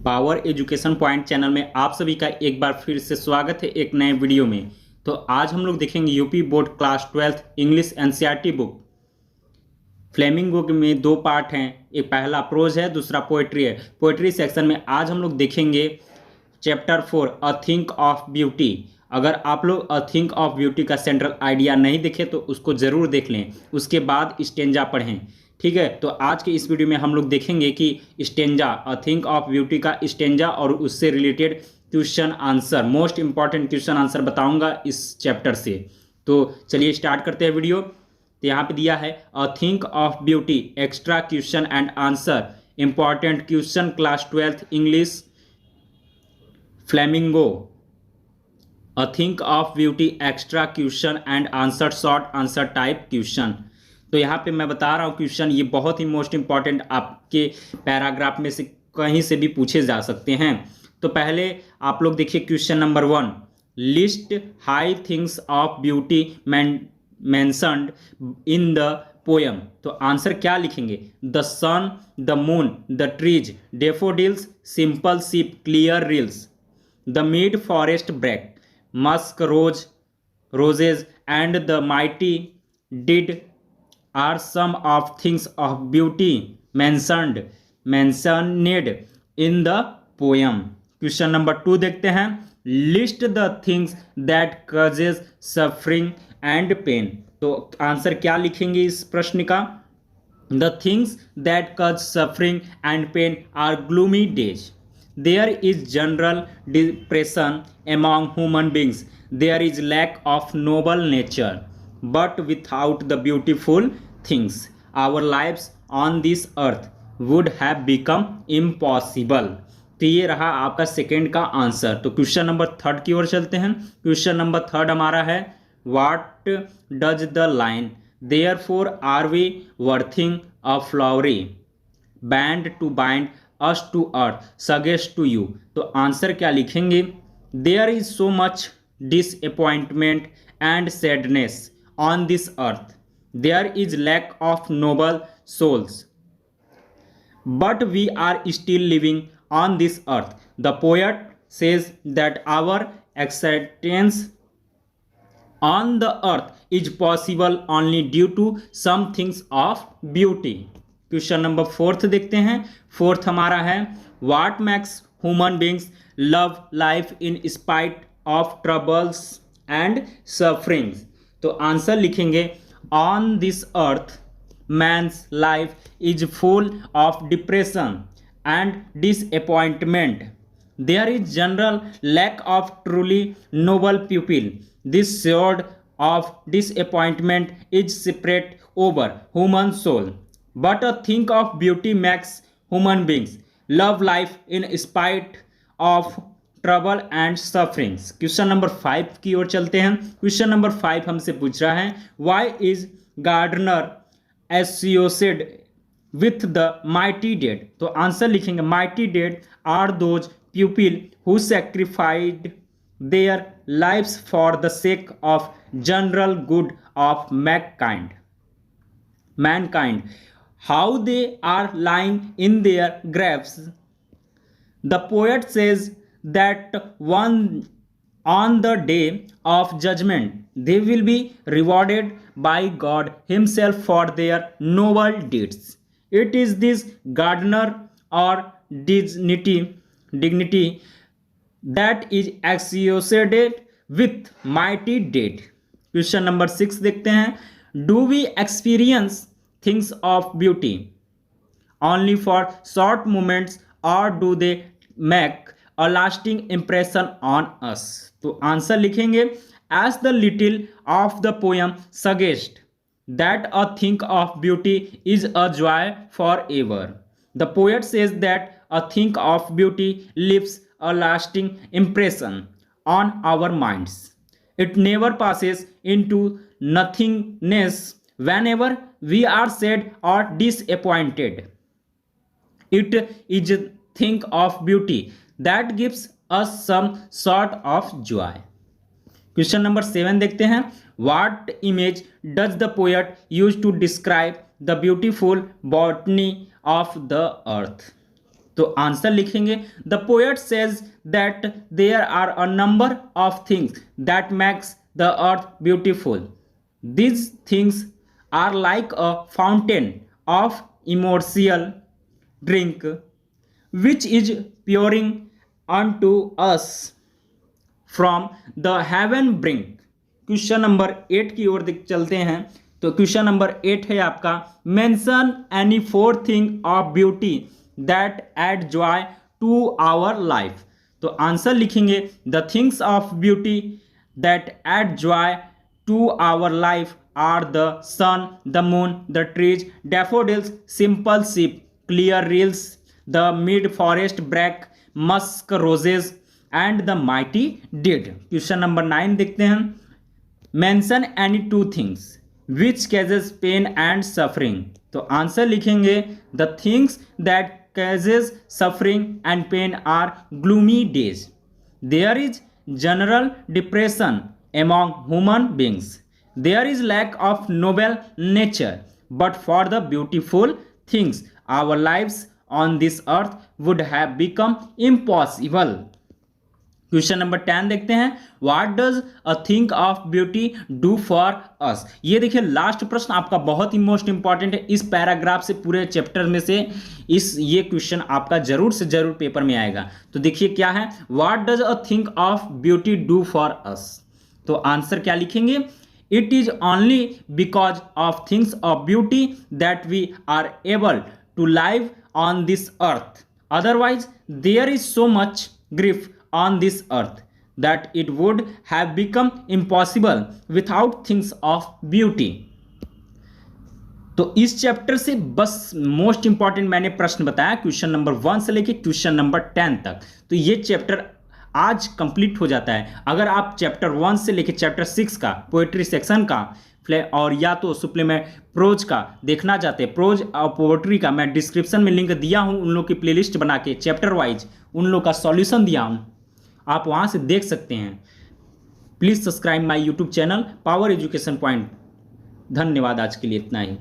Power education point channel में आप सभी का एक बार फिर से स्वागत है एक नए वीडियो में। तो आज हम लोग देखेंगे UP board class 12th English NCERT book flamingo में दो पार्ट हैं। एक पहला प्रोज है, दूसरा पोएट्री है। पोएट्री सेक्शन में आज हम लोग देखेंगे chapter 4 a thing of beauty. अगर आप लोग अ थिंक ऑफ ब्यूटी का सेंट्रल आइडिया नहीं देखे तो उसको ज़रूर देख लें, उसके बाद स्टेंजा पढ़ें। ठीक है, तो आज के इस वीडियो में हम लोग देखेंगे कि stanza a thing of beauty का स्टेंजा और उससे related question answer, most important question answer बताऊंगा इस चैप्टर से। तो चलिए स्टार्ट करते हैं वीडियो। तो यहाँ पे दिया है a thing of beauty extra question and answer important question class 12th English Flamingo. A thing of beauty extra question and answer short answer type question. तो यहाँ पे मैं बता रहा हूँ क्वेश्चन ये बहुत ही मोस्ट इंपॉर्टेंट, आपके पैराग्राफ में से कहीं से भी पूछे जा सकते हैं। तो पहले आप लोग देखिए question number 1, list high things of beauty mentioned in the poem. तो आंसर क्या लिखेंगे? The sun, the moon, the trees, daffodils, simple sheep, clear rills, the mid forest brake, musk roses and the mighty dead are some of things of beauty mentioned in the poem। Question number 2 देखते हैं, list the things that causes suffering and pain। तो answer क्या लिखेंगे इस प्रश्न का? The things that cause suffering and pain are gloomy days, there is general depression among human beings, there is lack of noble nature, but without the beautiful things our lives on this earth would have become impossible। तो ये रहा आपका second का answer. तो question number 3 की ओर चलते हैं। Question number 3 हमारा है, what does the line therefore are we wreathing a flowery band to bind us to earth suggest to you. तो आंसर क्या लिखेंगे? There is so much disappointment and sadness on this earth, there is lack of noble souls, but we are still living on this earth। The poet says that our existence on the earth is possible only due to some things of beauty। Question number 4 देखते हैं। 4 हमारा है, what makes human beings love life in spite of troubles and sufferings। तो answer लिखेंगे, on this earth man's life is full of depression and disappointment, there is general lack of truly noble people, this sort of disappointment is separate over human soul, but a thing of beauty makes human beings love life in spite of trouble and sufferings. Question number 5 की ओर चलते हैं। Question number 5 हमसे पूछ रहा है, why is grandeur associated with the mighty dead. तो answer लिखेंगे, mighty dead are those people who sacrificed their lives for the sake of general good of mankind, how they are lying in their graves. The poet says that on the day of judgment they will be rewarded by God himself for their noble deeds। It is this gardener or dignity that is associated with mighty deed। Question number 6 देखते हैं, do we experience things of beauty only for short moments or do they make a lasting impression on us। तो answer लिखेंगे, as the title of the poem suggests that a thing of beauty is a joy forever, the poet says that a thing of beauty leaves a lasting impression on our minds, it never passes into nothingness whenever we are sad or disappointed, it is a think of beauty that gives us some sort of joy। Question number 7 देखते हैं, what image does the poet use to describe the beautiful बॉटनी of the earth. तो answer लिखेंगे the poet says that there are a number of things that makes the earth beautiful. These things are like a fountain of immortal drink which is pouring unto us from the heaven brink. Question number 8 की ओर चलते हैं. तो question number 8 है आपका mention any 4 thing of beauty that add joy to our life. तो answer लिखेंगे the things of beauty that add joy to our life are the sun, the moon, the trees, daffodils, simple sheep, clear rills, the mid forest brack, musk roses and the mighty dead. Question number 9 देखते हैं. Mention any 2 things which causes pain and suffering. तो answer लिखेंगे the things that causes suffering and pain are gloomy days. There is general depression among human beings. There is lack of noble nature, but for the beautiful things, our lives on this earth would have become impossible. Question number 10 देखते हैं. What does a thing of beauty do for us. ये देखिए last प्रश्न आपका बहुत ही most important है. इस paragraph से पूरे चैप्टर में से ये क्वेश्चन आपका जरूर से जरूर पेपर में आएगा. तो देखिए क्या है. What does a thing of beauty do for us. तो आंसर क्या लिखेंगे. It is only because of things of beauty that we are able to live on this earth. Otherwise, there is so much grief on this earth that it would have become impossible without things of beauty. तो इस chapter से बस most important मैंने प्रश्न बताया question number 1 से लेके question number 10 तक. तो ये चैप्टर आज कंप्लीट हो जाता है. अगर आप चैप्टर 1 से लेकर चैप्टर 6 का पोएट्री सेक्शन का और या तो सुप्लीमेंट प्रोज का देखना चाहते हैं, प्रोज और पोएट्री का मैं डिस्क्रिप्शन में लिंक दिया हूं. उन लोग की प्लेलिस्ट बना के चैप्टर वाइज उन लोग का सॉल्यूशन दिया हूं, आप वहां से देख सकते हैं. Please subscribe my YouTube channel power education point. धन्यवाद. आज के लिए इतना ही.